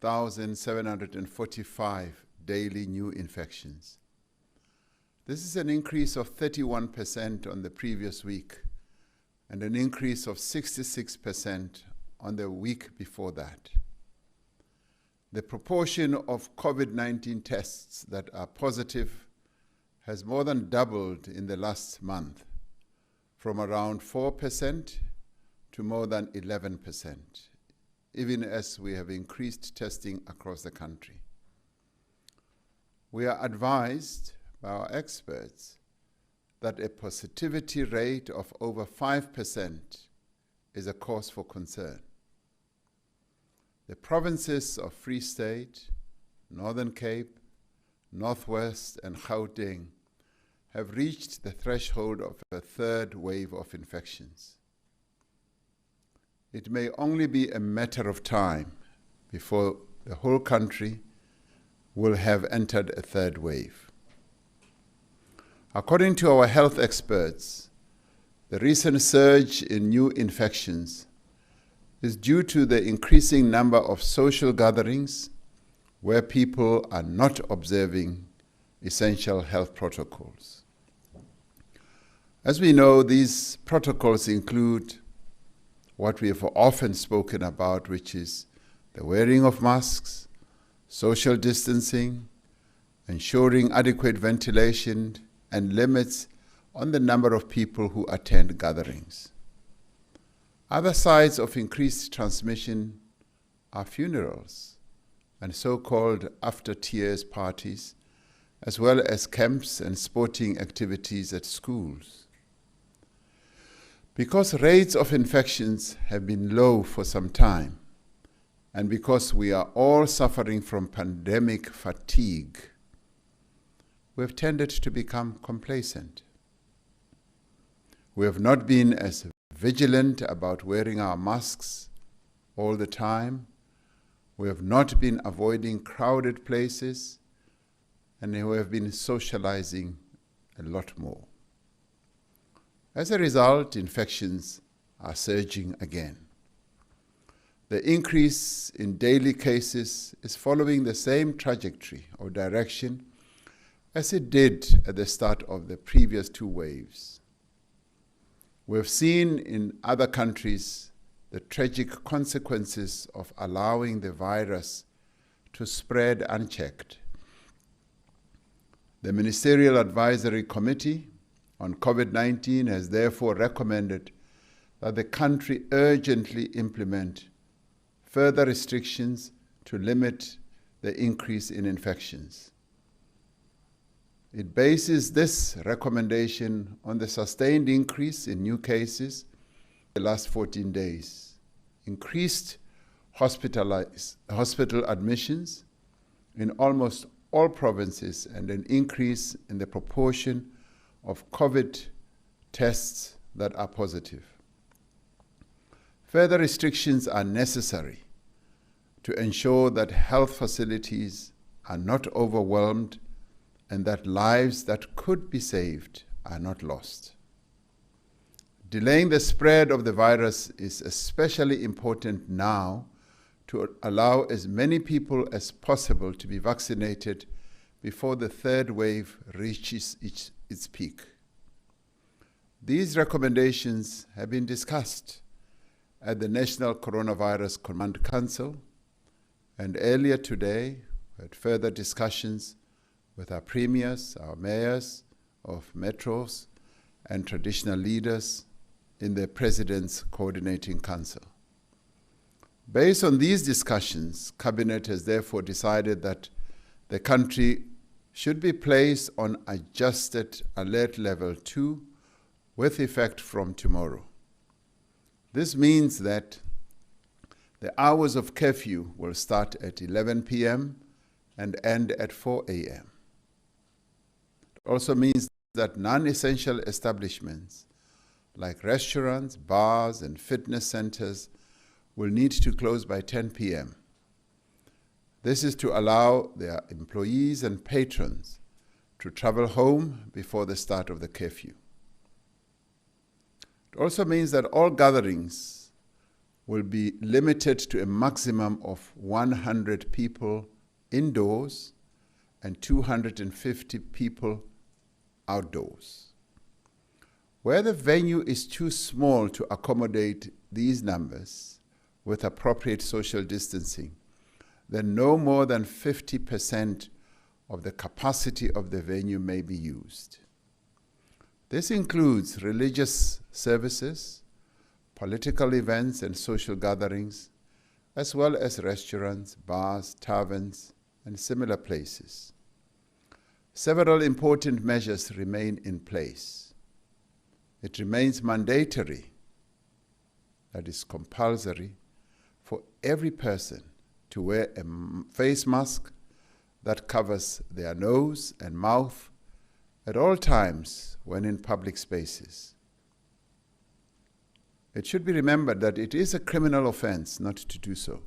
1,745 daily new infections. This is an increase of 31% on the previous week and an increase of 66% on the week before that. The proportion of COVID-19 tests that are positive has more than doubled in the last month, from around 4% to more than 11%, even as we have increased testing across the country. We are advised by our experts that a positivity rate of over 5% is a cause for concern. The provinces of Free State, Northern Cape, Northwest, and Gauteng have reached the threshold of a third wave of infections. It may only be a matter of time before the whole country will have entered a third wave. According to our health experts, the recent surge in new infections is due to the increasing number of social gatherings where people are not observing essential health protocols. As we know, these protocols include what we have often spoken about, which is the wearing of masks, social distancing, ensuring adequate ventilation, and limits on the number of people who attend gatherings. Other sides of increased transmission are funerals and so-called after-tears parties, as well as camps and sporting activities at schools. Because rates of infections have been low for some time, and because we are all suffering from pandemic fatigue, we have tended to become complacent. We have not been as vigilant about wearing our masks all the time. We have not been avoiding crowded places, and we have been socializing a lot more. As a result, infections are surging again. The increase in daily cases is following the same trajectory or direction as it did at the start of the previous two waves. We have seen in other countries the tragic consequences of allowing the virus to spread unchecked. The Ministerial Advisory Committee on COVID-19 has therefore recommended that the country urgently implement further restrictions to limit the increase in infections. It bases this recommendation on the sustained increase in new cases in the last 14 days, increased hospital admissions in almost all provinces, and an increase in the proportion of COVID tests that are positive. Further restrictions are necessary to ensure that health facilities are not overwhelmed and that lives that could be saved are not lost. Delaying the spread of the virus is especially important now to allow as many people as possible to be vaccinated before the third wave reaches its peak. These recommendations have been discussed at the National Coronavirus Command Council, and earlier today we had further discussions with our premiers, our mayors of metros, and traditional leaders in the President's Coordinating Council. Based on these discussions, Cabinet has therefore decided that the country should be placed on adjusted alert level 2 with effect from tomorrow. This means that the hours of curfew will start at 11 p.m. and end at 4 a.m. It also means that non-essential establishments like restaurants, bars, and fitness centers will need to close by 10 p.m. This is to allow their employees and patrons to travel home before the start of the curfew. It also means that all gatherings will be limited to a maximum of 100 people indoors and 250 people outdoors. Where the venue is too small to accommodate these numbers with appropriate social distancing, then no more than 50% of the capacity of the venue may be used. This includes religious services, political events and social gatherings, as well as restaurants, bars, taverns, and similar places. Several important measures remain in place. It remains mandatory, that is compulsory, for every person to wear a face mask that covers their nose and mouth at all times when in public spaces. It should be remembered that it is a criminal offense not to do so.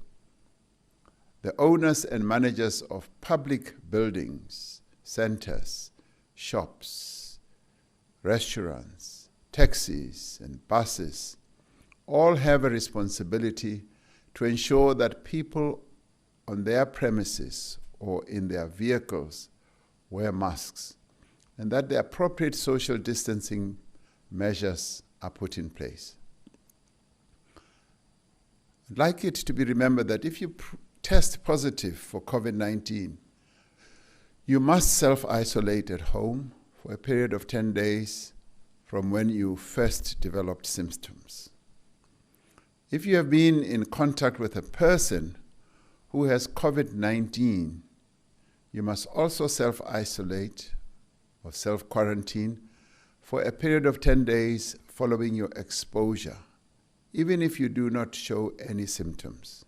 The owners and managers of public buildings, centers, shops, restaurants, taxis, and buses all have a responsibility to ensure that people on their premises or in their vehicles wear masks, and that the appropriate social distancing measures are put in place. I'd like it to be remembered that if you test positive for COVID-19, you must self-isolate at home for a period of 10 days from when you first developed symptoms. If you have been in contact with a person who has COVID-19, you must also self-isolate or self-quarantine for a period of 10 days following your exposure, even if you do not show any symptoms.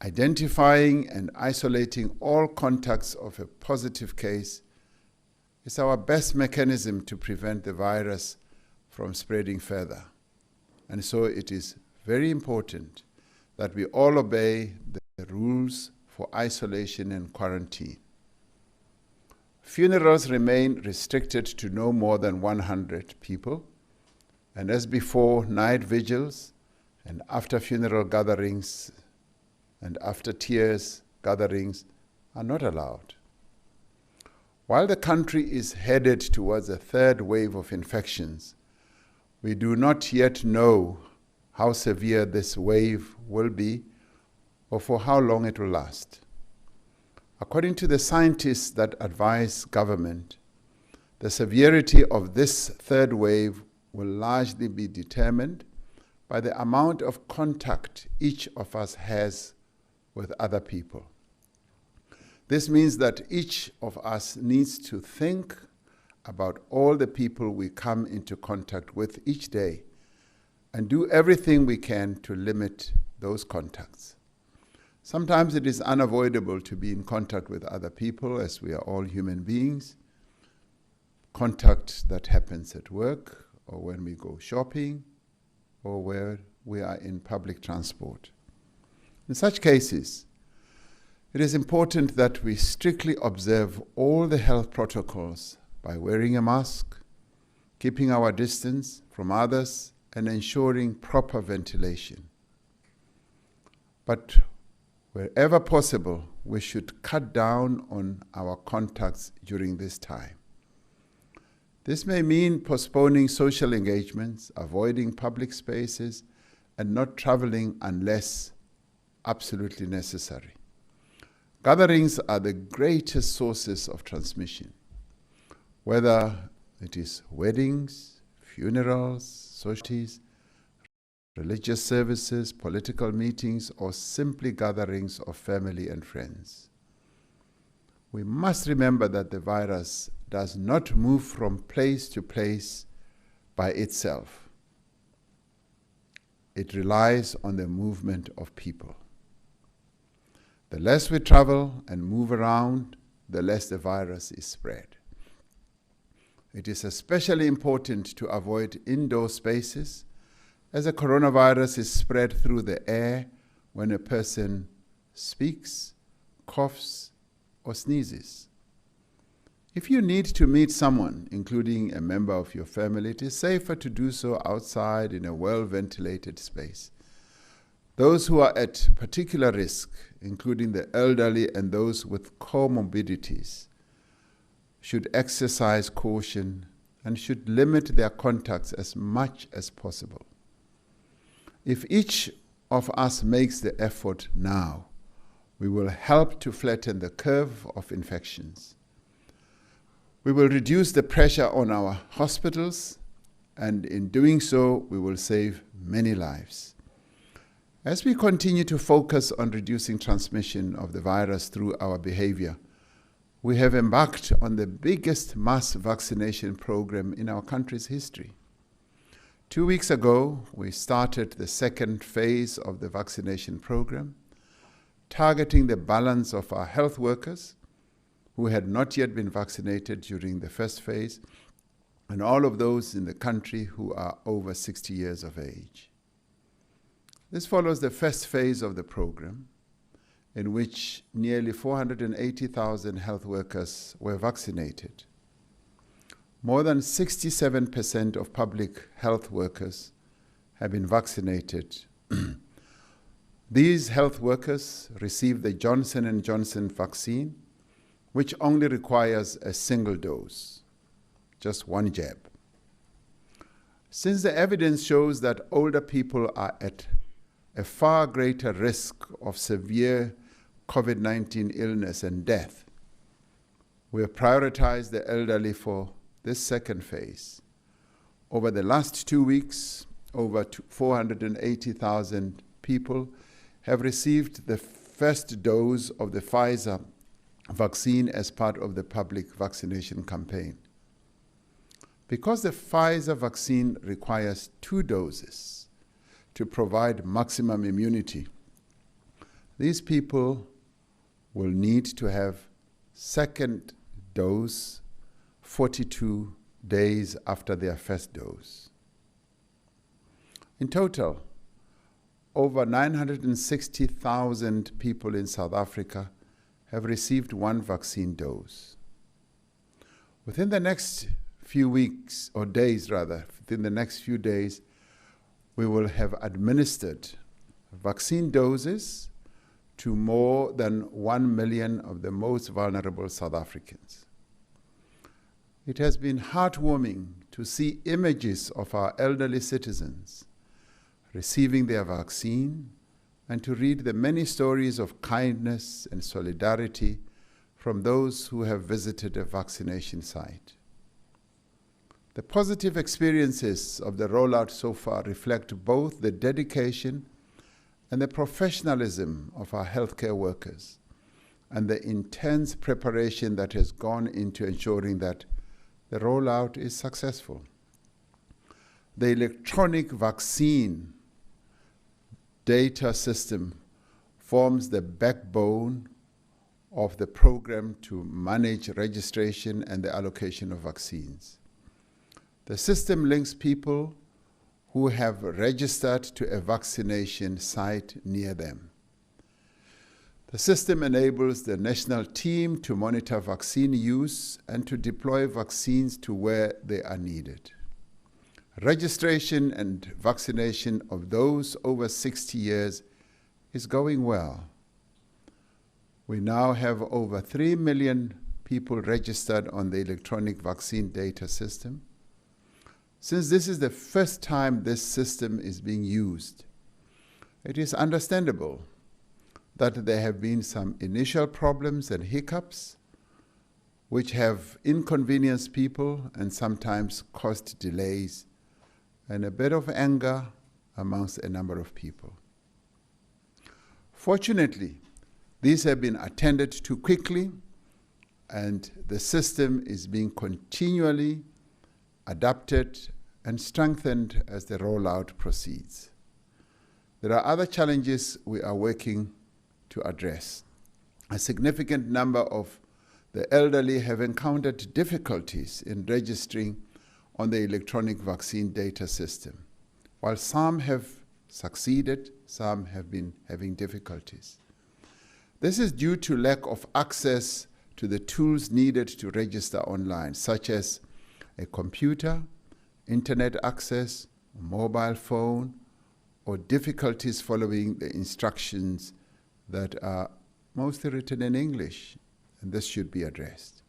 Identifying and isolating all contacts of a positive case is our best mechanism to prevent the virus from spreading further. And so it is very important that we all obey the rules for isolation and quarantine. Funerals remain restricted to no more than 100 people, and as before, night vigils and after-funeral gatherings and after-tears gatherings are not allowed. While the country is headed towards a third wave of infections, we do not yet know how severe this wave will be or for how long it will last. According to the scientists that advise government, the severity of this third wave will largely be determined by the amount of contact each of us has with other people. This means that each of us needs to think about all the people we come into contact with each day and do everything we can to limit those contacts. Sometimes it is unavoidable to be in contact with other people, as we are all human beings. Contact that happens at work, or when we go shopping, or where we are in public transport. In such cases, it is important that we strictly observe all the health protocols by wearing a mask, keeping our distance from others, and ensuring proper ventilation. But wherever possible, we should cut down on our contacts during this time. This may mean postponing social engagements, avoiding public spaces, and not traveling unless absolutely necessary. Gatherings are the greatest sources of transmission, whether it is weddings, funerals, societies, religious services, political meetings, or simply gatherings of family and friends. We must remember that the virus does not move from place to place by itself. It relies on the movement of people. The less we travel and move around, the less the virus is spread. It is especially important to avoid indoor spaces, as the coronavirus is spread through the air when a person speaks, coughs, or sneezes. If you need to meet someone, including a member of your family, it is safer to do so outside in a well-ventilated space. Those who are at particular risk, including the elderly and those with comorbidities, should exercise caution and should limit their contacts as much as possible. If each of us makes the effort now, we will help to flatten the curve of infections. We will reduce the pressure on our hospitals, and in doing so, we will save many lives. As we continue to focus on reducing transmission of the virus through our behavior, we have embarked on the biggest mass vaccination program in our country's history. 2 weeks ago, we started the second phase of the vaccination program, targeting the balance of our health workers who had not yet been vaccinated during the first phase, and all of those in the country who are over 60 years of age. This follows the first phase of the program, in which nearly 480,000 health workers were vaccinated. More than 67% of public health workers have been vaccinated. These health workers received the Johnson & Johnson vaccine, which only requires a single dose, just one jab. Since the evidence shows that older people are at a far greater risk of severe COVID-19 illness and death, we have prioritized the elderly for this second phase. Over the last 2 weeks, over 480,000 people have received the first dose of the Pfizer vaccine as part of the public vaccination campaign. Because the Pfizer vaccine requires 2 doses to provide maximum immunity, these people will need to have second dose 42 days after their first dose. In total, over 960,000 people in South Africa have received one vaccine dose. Within the next few weeks, or days rather, within the next few days, we will have administered vaccine doses to more than 1 million of the most vulnerable South Africans. It has been heartwarming to see images of our elderly citizens receiving their vaccine and to read the many stories of kindness and solidarity from those who have visited a vaccination site. The positive experiences of the rollout so far reflect both the dedication and the professionalism of our healthcare workers and the intense preparation that has gone into ensuring that the rollout is successful. The electronic vaccine data system forms the backbone of the program to manage registration and the allocation of vaccines. The system links people who have registered to a vaccination site near them. The system enables the national team to monitor vaccine use and to deploy vaccines to where they are needed. Registration and vaccination of those over 60 years is going well. We now have over 3 million people registered on the electronic vaccine data system. Since this is the first time this system is being used, it is understandable that there have been some initial problems and hiccups which have inconvenienced people and sometimes caused delays and a bit of anger amongst a number of people. Fortunately, these have been attended to quickly, and the system is being continually adapted and strengthened as the rollout proceeds. There are other challenges we are working to address. A significant number of the elderly have encountered difficulties in registering on the electronic vaccine data system. While some have succeeded, some have been having difficulties. This is due to lack of access to the tools needed to register online, such as a computer, internet access, a mobile phone, or difficulties following the instructions that are mostly written in English, and this should be addressed.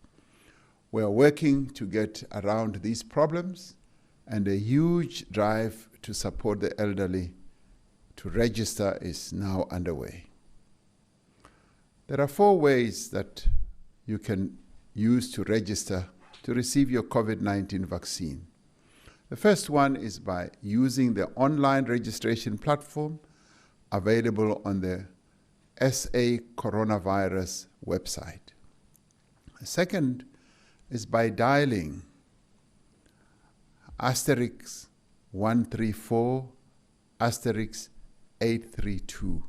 We are working to get around these problems, and a huge drive to support the elderly to register is now underway. There are 4 ways that you can use to register to receive your COVID-19 vaccine. The first one is by using the online registration platform available on the SA Coronavirus website. The second is by dialing *134 *832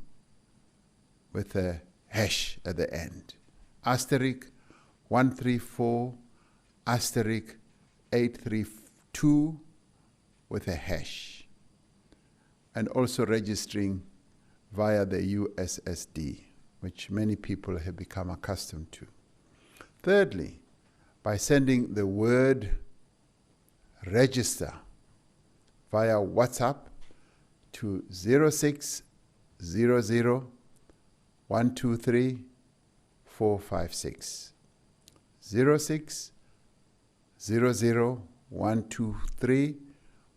with a hash at the end. *134 *832 with a hash. And also registering via the USSD, which many people have become accustomed to. Thirdly, by sending the word register via WhatsApp to 0600 123 456. 0600 123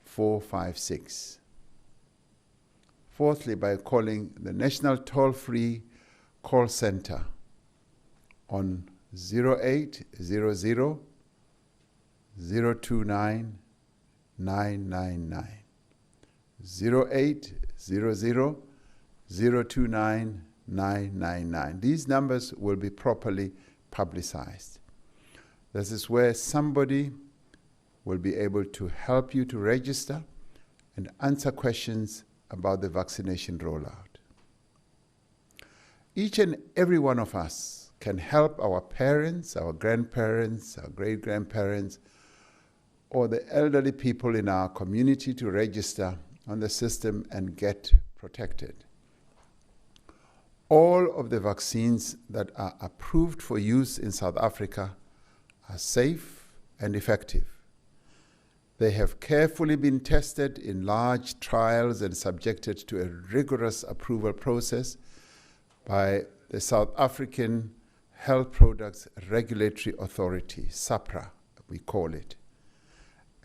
456. Fourthly, by calling the National Toll-Free Call Center on 0800 029 999. 0800 029 999. These numbers will be properly publicized. This is where somebody will be able to help you to register and answer questions about the vaccination rollout. Each and every one of us can help our parents, our grandparents, our great-grandparents, or the elderly people in our community to register on the system and get protected. All of the vaccines that are approved for use in South Africa are safe and effective. They have carefully been tested in large trials and subjected to a rigorous approval process by the South African Health Products Regulatory Authority, SAPRA, we call it,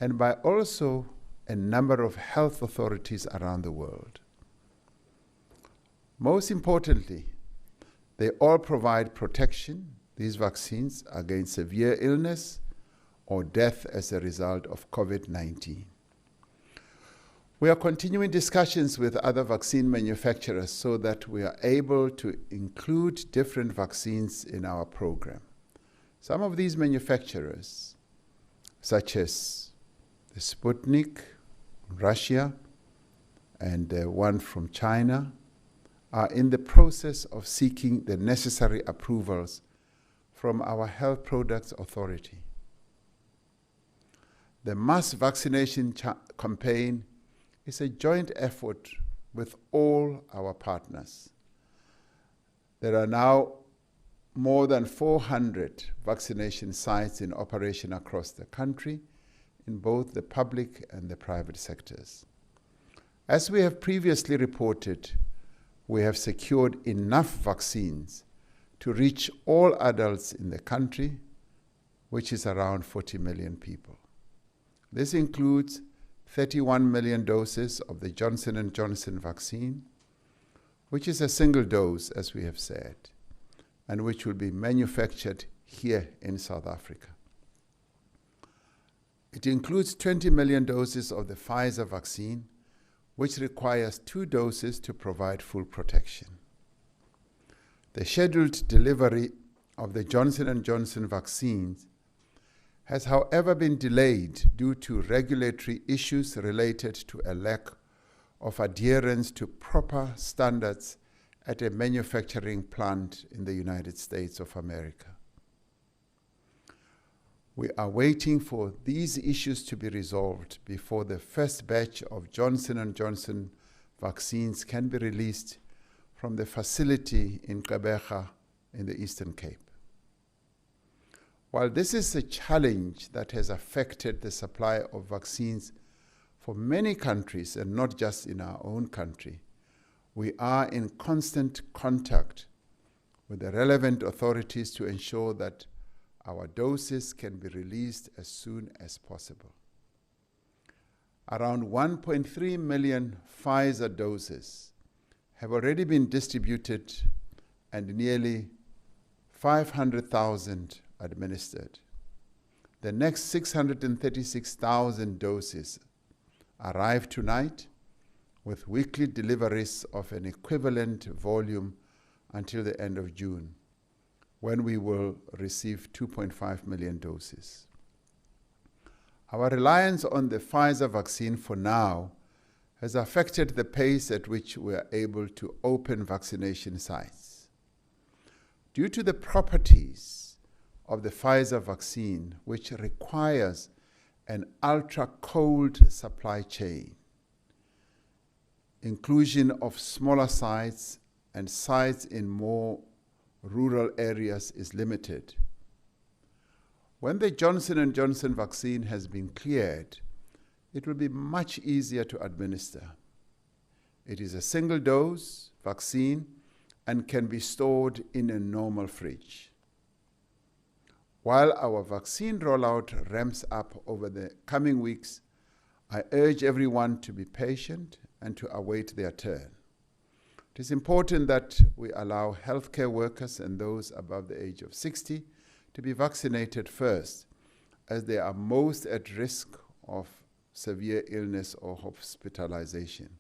and by also a number of health authorities around the world. Most importantly, they all provide protection, these vaccines, against severe illness or death as a result of COVID-19. We are continuing discussions with other vaccine manufacturers so that we are able to include different vaccines in our program. Some of these manufacturers, such as the Sputnik, Russia, and the one from China, are in the process of seeking the necessary approvals from our Health Products Authority. The mass vaccination campaign is a joint effort with all our partners. There are now more than 400 vaccination sites in operation across the country in both the public and the private sectors. As we have previously reported, we have secured enough vaccines to reach all adults in the country, which is around 40 million people. This includes 31 million doses of the Johnson & Johnson vaccine, which is a single dose, as we have said, and which will be manufactured here in South Africa. It includes 20 million doses of the Pfizer vaccine, which requires 2 doses to provide full protection. The scheduled delivery of the Johnson & Johnson vaccines has, however, been delayed due to regulatory issues related to a lack of adherence to proper standards at a manufacturing plant in the United States of America. We are waiting for these issues to be resolved before the first batch of Johnson & Johnson vaccines can be released from the facility in Gqeberha in the Eastern Cape. While this is a challenge that has affected the supply of vaccines For many countries, and not just in our own country, we are in constant contact with the relevant authorities to ensure that our doses can be released as soon as possible. Around 1.3 million Pfizer doses have already been distributed and nearly 500,000 administered. The next 636,000 doses arrive tonight, with weekly deliveries of an equivalent volume until the end of June, when we will receive 2.5 million doses. Our reliance on the Pfizer vaccine for now has affected the pace at which we are able to open vaccination sites. Due to the properties of the Pfizer vaccine, which requires an ultra-cold supply chain, inclusion of smaller sites and sites in more rural areas is limited. When the Johnson & Johnson vaccine has been cleared, it will be much easier to administer. It is a single-dose vaccine and can be stored in a normal fridge. While our vaccine rollout ramps up over the coming weeks, I urge everyone to be patient and to await their turn. It is important that we allow healthcare workers and those above the age of 60 to be vaccinated first, as they are most at risk of severe illness or hospitalization.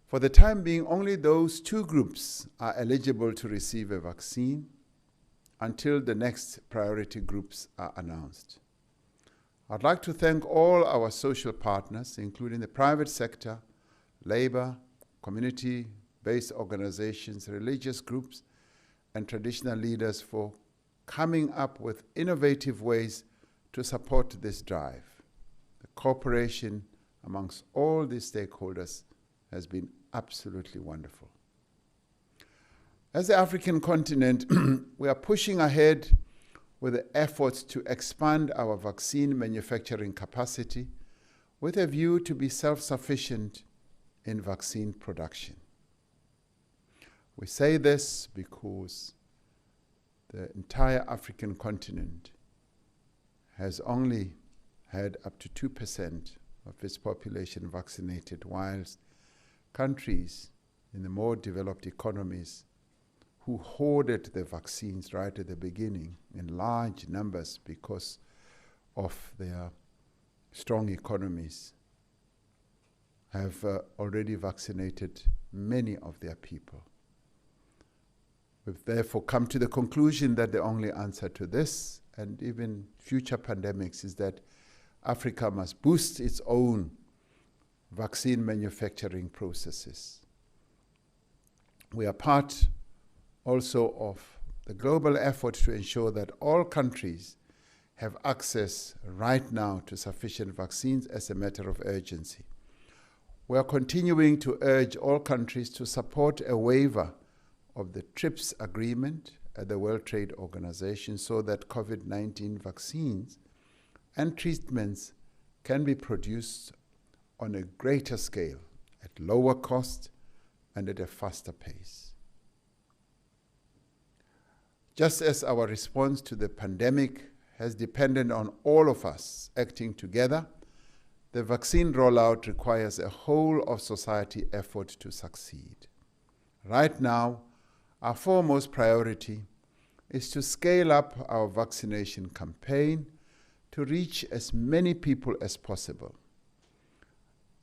For the time being, only those two groups are eligible to receive a vaccine until the next priority groups are announced. I'd like to thank all our social partners, including the private sector, labor, community-based organizations, religious groups, and traditional leaders for coming up with innovative ways to support this drive. The cooperation amongst all these stakeholders has been absolutely wonderful. As the African continent, we are pushing ahead with the efforts to expand our vaccine manufacturing capacity with a view to be self-sufficient in vaccine production. We say this because the entire African continent has only had up to 2% of its population vaccinated, whilst countries in the more developed economies who hoarded the vaccines right at the beginning in large numbers because of their strong economies have already vaccinated many of their people. We've therefore come to the conclusion that the only answer to this and even future pandemics is that Africa must boost its own vaccine manufacturing processes. We are part also of the global effort to ensure that all countries have access right now to sufficient vaccines as a matter of urgency. We are continuing to urge all countries to support a waiver of the TRIPS agreement at the World Trade Organization so that COVID-19 vaccines and treatments can be produced on a greater scale, at lower cost, and at a faster pace. Just as our response to the pandemic has depended on all of us acting together, the vaccine rollout requires a whole of society effort to succeed. Right now, our foremost priority is to scale up our vaccination campaign to reach as many people as possible,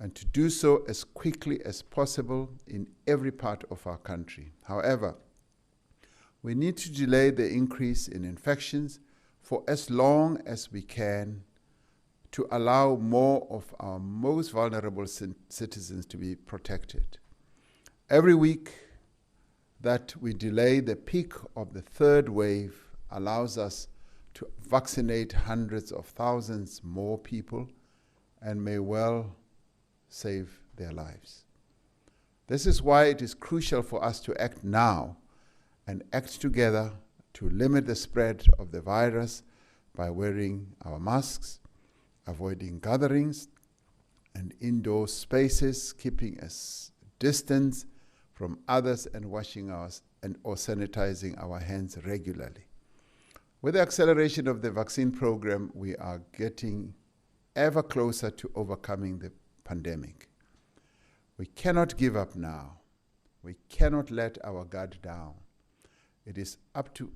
and to do so as quickly as possible in every part of our country. However, we need to delay the increase in infections for as long as we can to allow more of our most vulnerable citizens to be protected. Every week that we delay the peak of the third wave allows us to vaccinate hundreds of thousands more people and may well save their lives. This is why it is crucial for us to act now and act together to limit the spread of the virus by wearing our masks, avoiding gatherings, and indoor spaces, keeping a distance from others and washing or sanitizing our hands regularly. With the acceleration of the vaccine program, we are getting ever closer to overcoming the pandemic. We cannot give up now. We cannot let our guard down. It is up to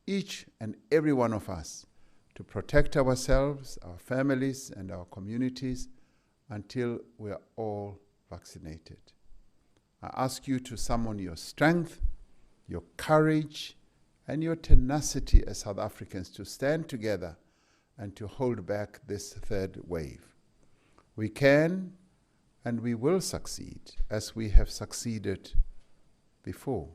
each and every one of us to protect ourselves, our families, and our communities until we are all vaccinated. I ask you to summon your strength, your courage, and your tenacity as South Africans to stand together and to hold back this third wave. We can and we will succeed as we have succeeded before.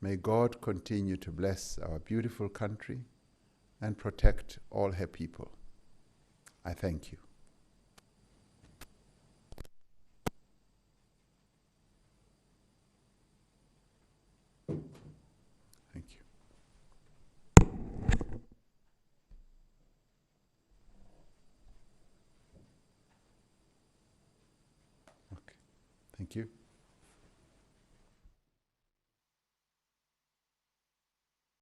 May God continue to bless our beautiful country and protect all her people. I thank you. Thank you. Okay. Thank you.